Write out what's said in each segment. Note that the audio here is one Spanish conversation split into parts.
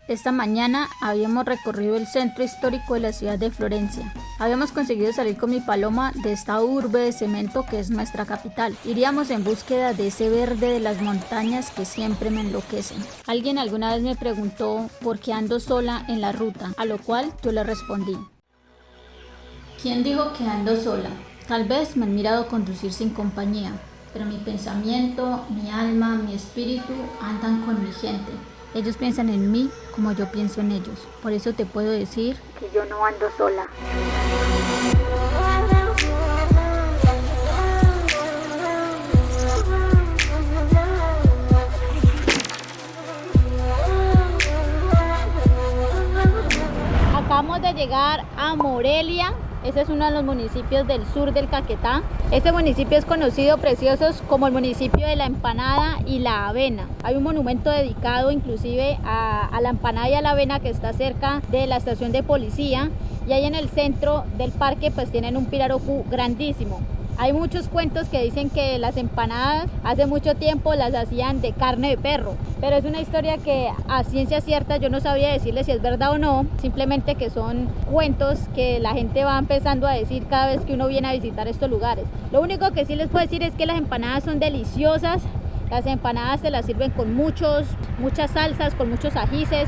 Esta mañana habíamos recorrido el centro histórico de la ciudad de Florencia. Habíamos conseguido salir con mi paloma de esta urbe de cemento que es nuestra capital. Iríamos en búsqueda de ese verde de las montañas que siempre me enloquecen. Alguien alguna vez me preguntó por qué ando sola en la ruta, a lo cual yo le respondí: ¿quién dijo que ando sola? Tal vez me han mirado conducir sin compañía, pero mi pensamiento, mi alma, mi espíritu andan con mi gente. Ellos piensan en mí como yo pienso en ellos. Por eso te puedo decir que yo no ando sola. Acabamos de llegar a Morelia. Ese es uno de los municipios del sur del Caquetá. Este municipio es conocido, preciosos, como el municipio de la empanada y la avena. Hay un monumento dedicado inclusive a la empanada y a la avena que está cerca de la estación de policía. Y ahí en el centro del parque pues tienen un pirarucú grandísimo. Hay muchos cuentos que dicen que las empanadas hace mucho tiempo las hacían de carne de perro, pero es una historia que a ciencia cierta yo no sabría decirle si es verdad o no, simplemente que son cuentos que la gente va empezando a decir cada vez que uno viene a visitar estos lugares. Lo único que sí les puedo decir es que las empanadas son deliciosas. Las empanadas se las sirven con muchas salsas, con muchos ajíes.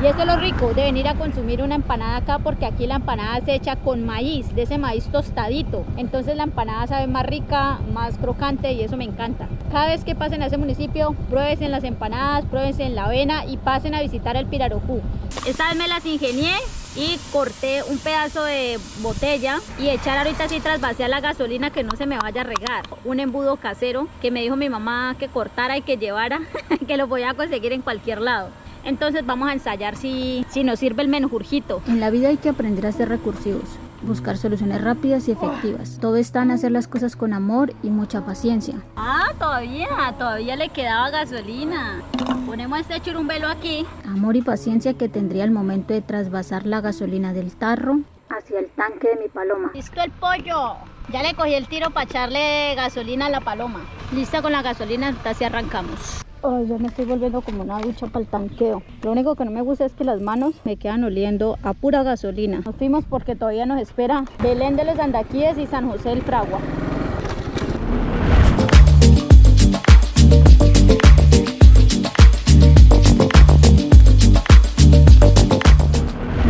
Y esto es lo rico de venir a consumir una empanada acá, porque aquí la empanada se echa con maíz, de ese maíz tostadito. Entonces la empanada sabe más rica, más crocante y eso me encanta. Cada vez que pasen a ese municipio, pruébense las empanadas, pruébense en la avena y pasen a visitar el Pirarucú. Esta vez me las ingenié y corté un pedazo de botella y echar ahorita así tras vaciar la gasolina que no se me vaya a regar. Un embudo casero que me dijo mi mamá que cortara y que llevara, que lo voy a conseguir en cualquier lado. Entonces vamos a ensayar si nos sirve el menjurjito. En la vida hay que aprender a ser recursivos, buscar soluciones rápidas y efectivas. Todo está en hacer las cosas con amor y mucha paciencia. Ah, todavía le quedaba gasolina. Ponemos este churumbelo aquí. Amor y paciencia que tendría al momento de trasvasar la gasolina del tarro hacia el tanque de mi paloma. ¡Listo el pollo! Ya le cogí el tiro para echarle gasolina a la paloma. Lista con la gasolina, así arrancamos. Ay, ya me estoy volviendo como una ducha para el tanqueo. Lo único que no me gusta es que las manos me quedan oliendo a pura gasolina. Nos fuimos porque todavía nos espera Belén de los Andaquíes y San José del Fragua.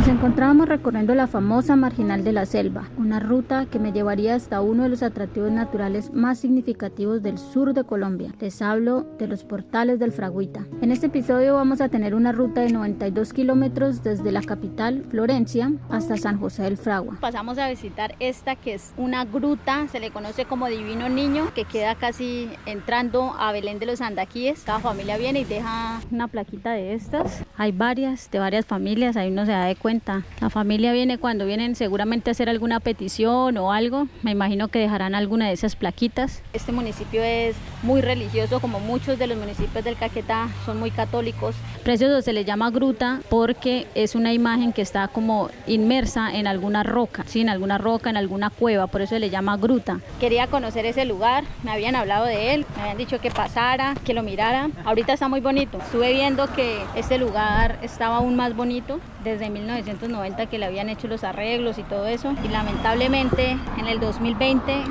Encontrábamos recorriendo la famosa Marginal de la Selva, una ruta que me llevaría hasta uno de los atractivos naturales más significativos del sur de Colombia. Les hablo de los Portales del Fragüita. En este episodio vamos a tener una ruta de 92 kilómetros desde la capital, Florencia, hasta San José del Fragua. Pasamos a visitar esta que es una gruta, se le conoce como Divino Niño, que queda casi entrando a Belén de los Andaquíes. Cada familia viene y deja una plaquita de estas. Hay varias, de varias familias, ahí uno se da de cuenta. La familia viene cuando vienen seguramente a hacer alguna petición o algo. Me imagino que dejarán alguna de esas plaquitas. Este municipio es muy religioso, como muchos de los municipios del Caquetá, son muy católicos. Precioso, se le llama gruta porque es una imagen que está como inmersa en alguna roca, ¿sí? En alguna roca, en alguna cueva, por eso se le llama gruta. Quería conocer ese lugar, me habían hablado de él, me habían dicho que pasara, que lo mirara. Ahorita está muy bonito. Estuve viendo que este lugar estaba aún más bonito desde 1990, que le habían hecho los arreglos y todo eso, y lamentablemente en el 2020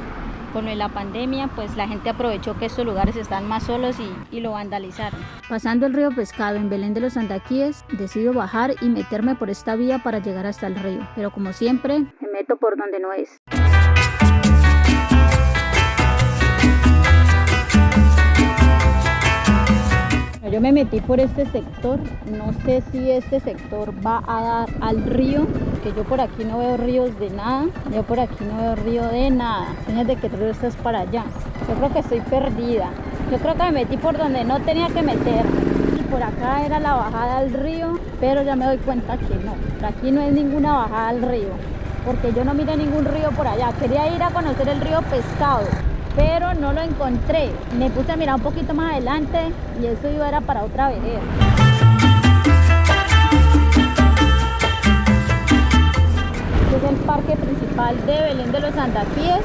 con la pandemia pues la gente aprovechó que estos lugares están más solos y lo vandalizaron. Pasando el río Pescado en Belén de los Andaquíes, decido bajar y meterme por esta vía para llegar hasta el río, pero como siempre me meto por donde no es. Yo me metí por este sector, no sé si este sector va a dar al río, que yo por aquí no veo ríos de nada, yo por aquí no veo río de nada, señas de que el río está para allá. Yo creo que estoy perdida, yo creo que me metí por donde no tenía que meter, y por acá era la bajada al río, pero ya me doy cuenta que no, por aquí no es ninguna bajada al río, porque yo no miré ningún río por allá. Quería ir a conocer el río Pescado, pero no lo encontré. Me puse a mirar un poquito más adelante y eso era para otra vereda. Este es el parque principal de Belén de los Andaquíes.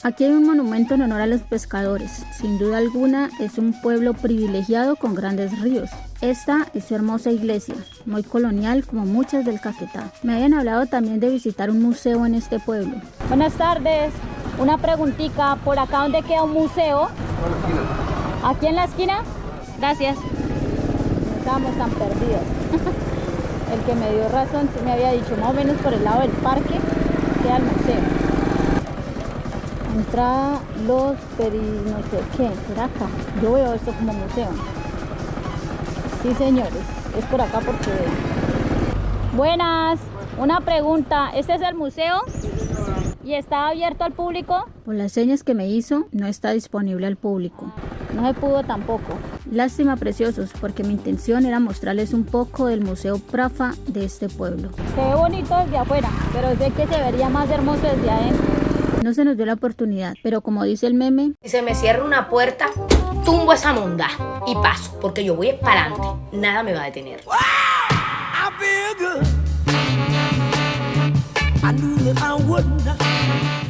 Aquí hay un monumento en honor a los pescadores. Sin duda alguna es un pueblo privilegiado con grandes ríos. Esta es su hermosa iglesia, muy colonial como muchas del Caquetá. Me habían hablado también de visitar un museo en este pueblo. Buenas tardes, una preguntita, ¿por acá dónde queda un museo? ¿Aquí en la esquina? Gracias. No estábamos tan perdidos. El que me dio razón sí me había dicho más o menos por el lado del parque queda el museo. Entrada Los no sé qué, ¿será acá? Yo veo esto como museo. Sí, señores, es por acá porque... Buenas, una pregunta, ¿este es el museo? ¿Y está abierto al público? Por las señas que me hizo, no está disponible al público. No se pudo tampoco. Lástima, preciosos, porque mi intención era mostrarles un poco del Museo Prafa de este pueblo. Se ve bonito desde afuera, pero sé que se vería más hermoso desde adentro. No se nos dio la oportunidad, pero como dice el meme, si se me cierra una puerta, tumbo esa monda y paso, porque yo voy para adelante, nada me va a detener.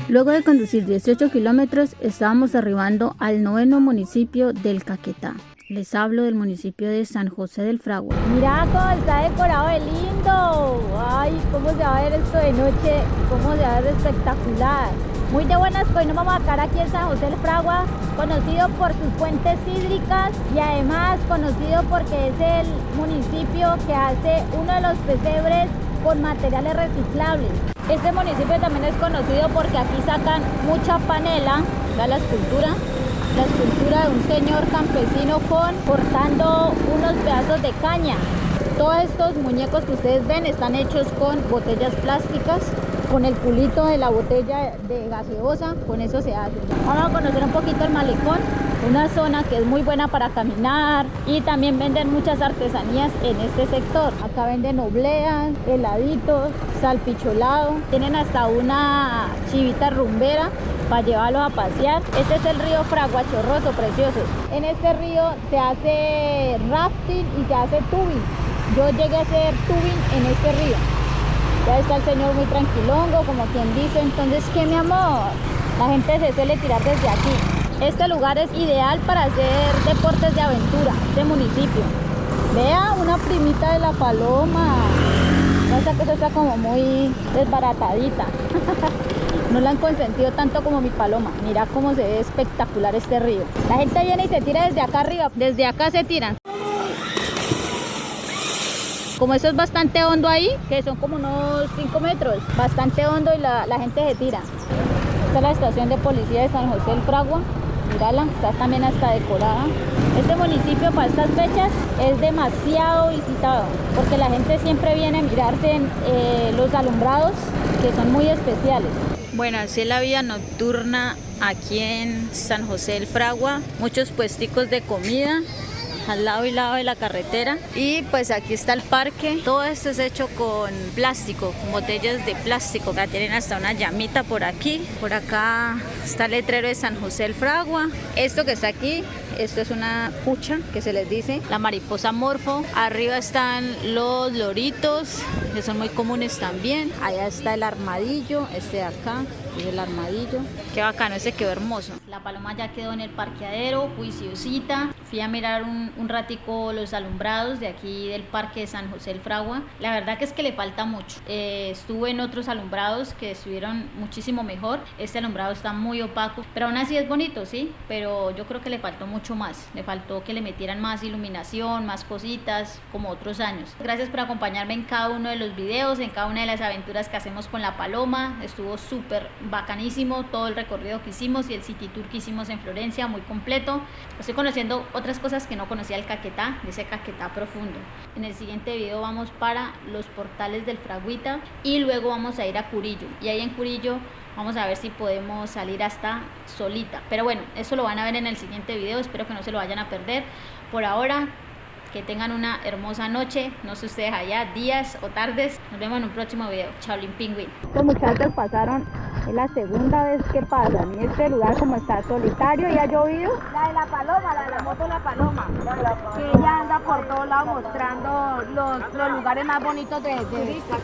Luego de conducir 18 kilómetros, estábamos arribando al 9º municipio del Caquetá. Les hablo del municipio de San José del Fragua. Mira cómo está decorado de lindo. Ay, cómo se va a ver esto de noche, cómo se va a ver espectacular. Muy de buenas, pues nos vamos a quedar aquí en San José del Fragua, conocido por sus fuentes hídricas y además conocido porque es el municipio que hace uno de los pesebres con materiales reciclables. Este municipio también es conocido porque aquí sacan mucha panela, da la escultura de un señor campesino cortando unos pedazos de caña. Todos estos muñecos que ustedes ven están hechos con botellas plásticas, con el culito de la botella de gaseosa, con eso se hace. Vamos a conocer un poquito el malecón, una zona que es muy buena para caminar y también venden muchas artesanías en este sector. Acá venden obleas, heladitos, salpicholado, tienen hasta una chivita rumbera para llevarlos a pasear. Este es el río Fragua Chorroso, preciosos. En este río se hace rafting y se hace tubing. Yo llegué a hacer tubing en este río. Ya está el señor muy tranquilongo, como quien dice. Entonces, ¿qué, mi amor? La gente se suele tirar desde aquí. Este lugar es ideal para hacer deportes de aventura, este municipio. Vea, una primita de la paloma. Esa cosa está como muy desbaratadita. No la han consentido tanto como mi paloma. Mira cómo se ve espectacular este río. La gente viene y se tira desde acá arriba. Desde acá se tiran. Como eso es bastante hondo ahí, que son como unos 5 metros, bastante hondo y la gente se tira. Esta es la estación de policía de San José del Fragua. Mírala, está también hasta decorada. Este municipio para estas fechas es demasiado visitado porque la gente siempre viene a mirarse en los alumbrados que son muy especiales. Bueno, así es la vida nocturna aquí en San José del Fragua. Muchos puesticos de comida al lado y lado de la carretera. Y pues aquí está el parque. Todo esto es hecho con plástico, con botellas de plástico. Acá tienen hasta una llamita por aquí. Por acá está el letrero de San José del Fragua. Esto que está aquí, esto es una pucha que se les dice, la mariposa morfo. Arriba están los loritos, que son muy comunes también. Allá está el armadillo, este de acá. Y el armadillo, qué bacano, ese quedó hermoso. La paloma ya quedó en el parqueadero, juiciosita. Fui a mirar un ratico los alumbrados de aquí del parque de San José del Fragua. La verdad que es que le falta mucho. Estuve en otros alumbrados que estuvieron muchísimo mejor. Este alumbrado está muy opaco, pero aún así es bonito, sí. Pero yo creo que le faltó mucho más. Le faltó que le metieran más iluminación, más cositas, como otros años. Gracias por acompañarme en cada uno de los videos, en cada una de las aventuras que hacemos con la paloma. Estuvo súper bacanísimo todo el recorrido que hicimos y el city tour que hicimos en Florencia, muy completo. Estoy conociendo otras cosas que no conocía del Caquetá, de ese Caquetá profundo. En el siguiente video vamos para los portales del Fragüita y luego vamos a ir a Curillo, y ahí en Curillo vamos a ver si podemos salir hasta Solita. Pero bueno, eso lo van a ver en el siguiente video, espero que no se lo vayan a perder. Por ahora, que tengan una hermosa noche, no sé ustedes allá, días o tardes. Nos vemos en un próximo video. Shaolin Penguin. Estos muchachos pasaron, es la segunda vez que pasan y este lugar como está solitario y ha llovido. La de la paloma, la de la moto La Paloma, que ella anda por todos lados mostrando los lugares más bonitos de vista.